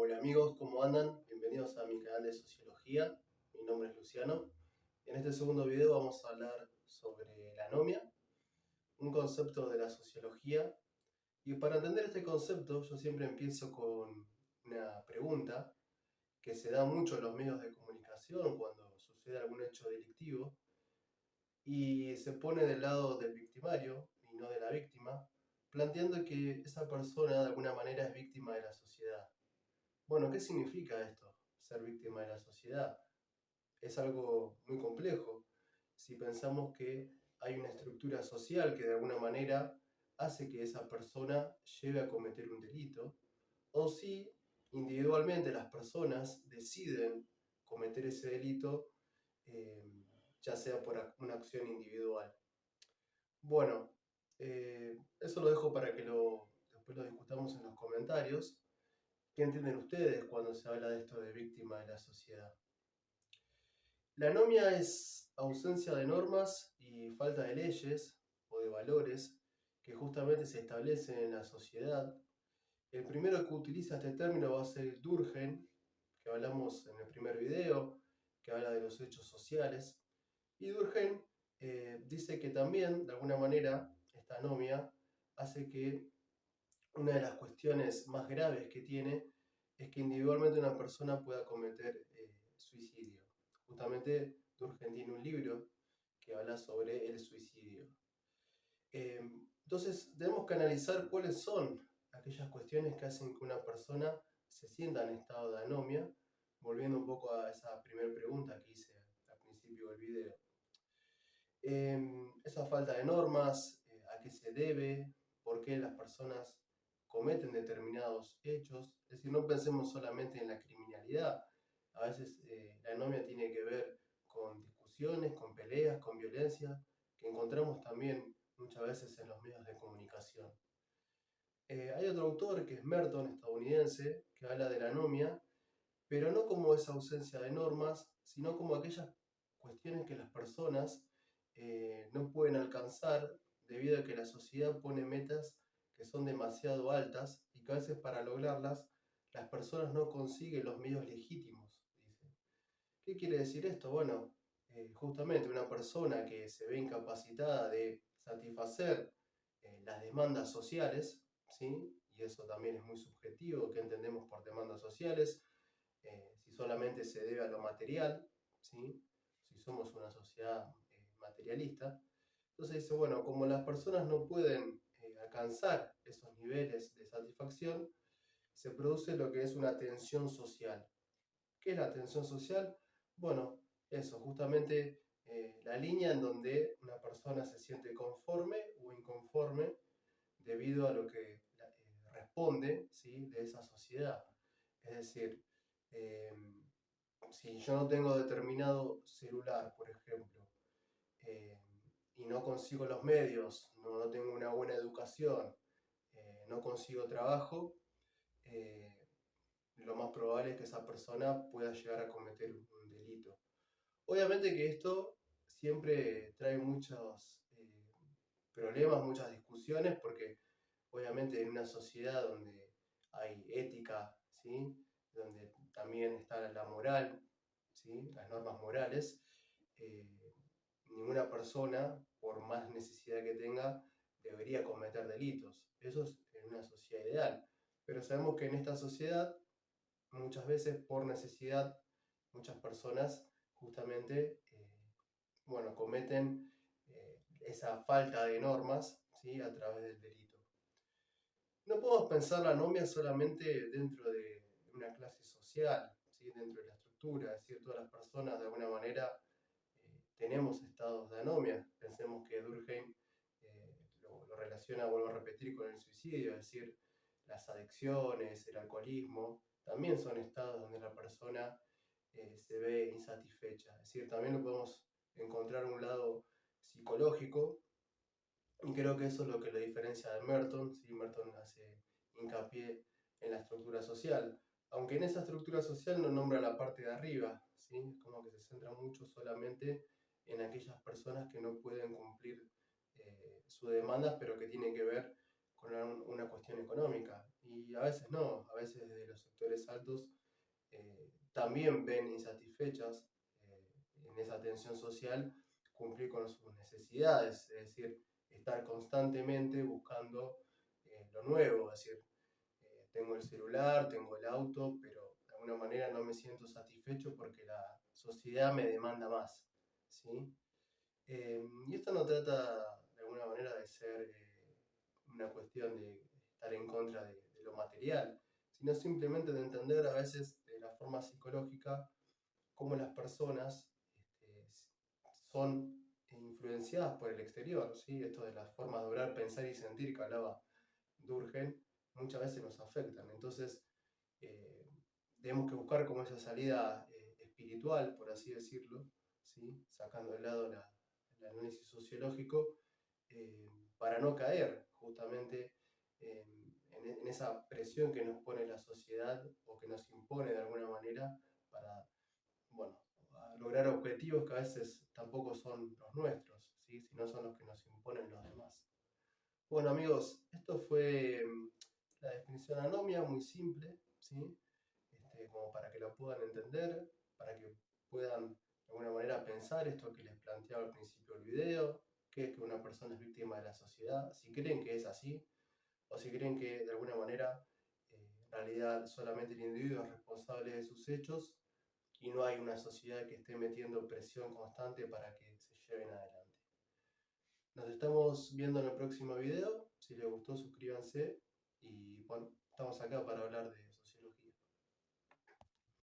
Hola amigos, ¿cómo andan? Bienvenidos a mi canal de Sociología. Mi nombre es Luciano. En este segundo video vamos a hablar sobre la anomia, un concepto de la sociología. Y para entender este concepto yo siempre empiezo con una pregunta que se da mucho en los medios de comunicación cuando sucede algún hecho delictivo y se pone del lado del victimario y no de la víctima, planteando que esa persona de alguna manera es víctima de la sociedad. Bueno, ¿qué significa esto, ser víctima de la sociedad? Es algo muy complejo si pensamos que hay una estructura social que de alguna manera hace que esa persona llegue a cometer un delito, o si individualmente las personas deciden cometer ese delito, eh, ya sea por una acción individual. Bueno, eso lo dejo para que después lo discutamos en los comentarios. ¿Qué entienden ustedes cuando se habla de esto de víctima de la sociedad? La anomia es ausencia de normas y falta de leyes o de valores que justamente se establecen en la sociedad. El primero que utiliza este término va a ser Durkheim, que hablamos en el primer video, que habla de los hechos sociales. Y Durkheim dice que también, de alguna manera, esta anomia hace que una de las cuestiones más graves que tiene es que individualmente una persona pueda cometer suicidio. Justamente Durkheim tiene un libro que habla sobre el suicidio. Entonces tenemos que analizar cuáles son aquellas cuestiones que hacen que una persona se sienta en estado de anomia, volviendo un poco a esa primera pregunta que hice al principio del video. Esa falta de normas, a qué se debe, por qué las personas cometen determinados hechos. Es decir, no pensemos solamente en la criminalidad. A veces la anomia tiene que ver con discusiones, con peleas, con violencia, que encontramos también muchas veces en los medios de comunicación. Hay otro autor que es Merton, estadounidense, que habla de la anomia, pero no como esa ausencia de normas, sino como aquellas cuestiones que las personas no pueden alcanzar debido a que la sociedad pone metas que son demasiado altas y que a veces para lograrlas las personas no consiguen los medios legítimos, dice. ¿Qué quiere decir esto? Bueno, justamente una persona que se ve incapacitada de satisfacer las demandas sociales, ¿sí? Y eso también es muy subjetivo, ¿qué entendemos por demandas sociales? Si solamente se debe a lo material, ¿sí? Si somos una sociedad materialista. Entonces dice, bueno, como las personas no pueden alcanzar esos niveles de satisfacción, se produce lo que es una tensión social. ¿Qué es la tensión social? Bueno, eso, justamente la línea en donde una persona se siente conforme o inconforme debido a lo que responde, ¿sí?, de esa sociedad. Es decir, eh, si yo no tengo determinado celular, por ejemplo, eh, y no consigo los medios, no tengo una buena educación, no consigo trabajo, eh, lo más probable es que esa persona pueda llegar a cometer un delito. Obviamente que esto siempre trae muchos problemas, muchas discusiones, porque obviamente en una sociedad donde hay ética, ¿sí?, donde también está la moral, ¿sí?, las normas morales, eh, ninguna persona, por más necesidad que tenga, debería cometer delitos. Eso es en una sociedad ideal. Pero sabemos que en esta sociedad, muchas veces por necesidad, muchas personas justamente bueno, cometen esa falta de normas, ¿sí?, a través del delito. No podemos pensar la anomia solamente dentro de una clase social, ¿sí?, dentro de la estructura, es decir, todas las personas de alguna manera tenemos estados de anomia. Pensemos que Durkheim lo relaciona, vuelvo a repetir, con el suicidio, es decir, las adicciones, el alcoholismo, también son estados donde la persona se ve insatisfecha. Es decir, también lo podemos encontrar un lado psicológico, y creo que eso es lo que lo diferencia de Merton. ¿Sí? Merton hace hincapié en la estructura social, aunque en esa estructura social no nombra la parte de arriba, ¿sí? Es como que se centra mucho solamente en aquellas personas que no pueden cumplir sus demandas, pero que tienen que ver con una cuestión económica. Y a veces no, a veces desde los sectores niveles altos también ven insatisfechas en esa tensión social cumplir con sus necesidades, es decir, estar constantemente buscando lo nuevo, es decir, tengo el celular, tengo el auto, pero de alguna manera no me siento satisfecho porque la sociedad me demanda más, ¿sí? Y esto no trata de alguna manera de ser una cuestión de estar en contra de lo material, sino simplemente de entender a veces de la forma psicológica cómo las personas son influenciadas por el exterior, ¿sí? Esto de las formas de obrar, pensar y sentir que hablaba Durkheim, muchas veces nos afectan. Entonces, eh, tenemos que buscar como esa salida espiritual, por así decirlo, ¿sí? Sacando de lado el análisis sociológico, para no caer justamente en esa presión que nos pone la sociedad o que nos impone de alguna manera para, bueno, a lograr objetivos que a veces tampoco son los nuestros, ¿sí? Sino son los que nos imponen los demás. Bueno amigos, esto fue la definición anomia, muy simple, ¿sí? Como para que lo puedan entender, para que puedan de alguna manera pensar esto que les planteaba al principio del video, que es que una persona es víctima de la sociedad, si creen que es así, o si creen que de alguna manera en realidad solamente el individuo es responsable de sus hechos y no hay una sociedad que esté metiendo presión constante para que se lleven adelante. Nos estamos viendo en el próximo video. Si les gustó, suscríbanse. Y bueno, estamos acá para hablar de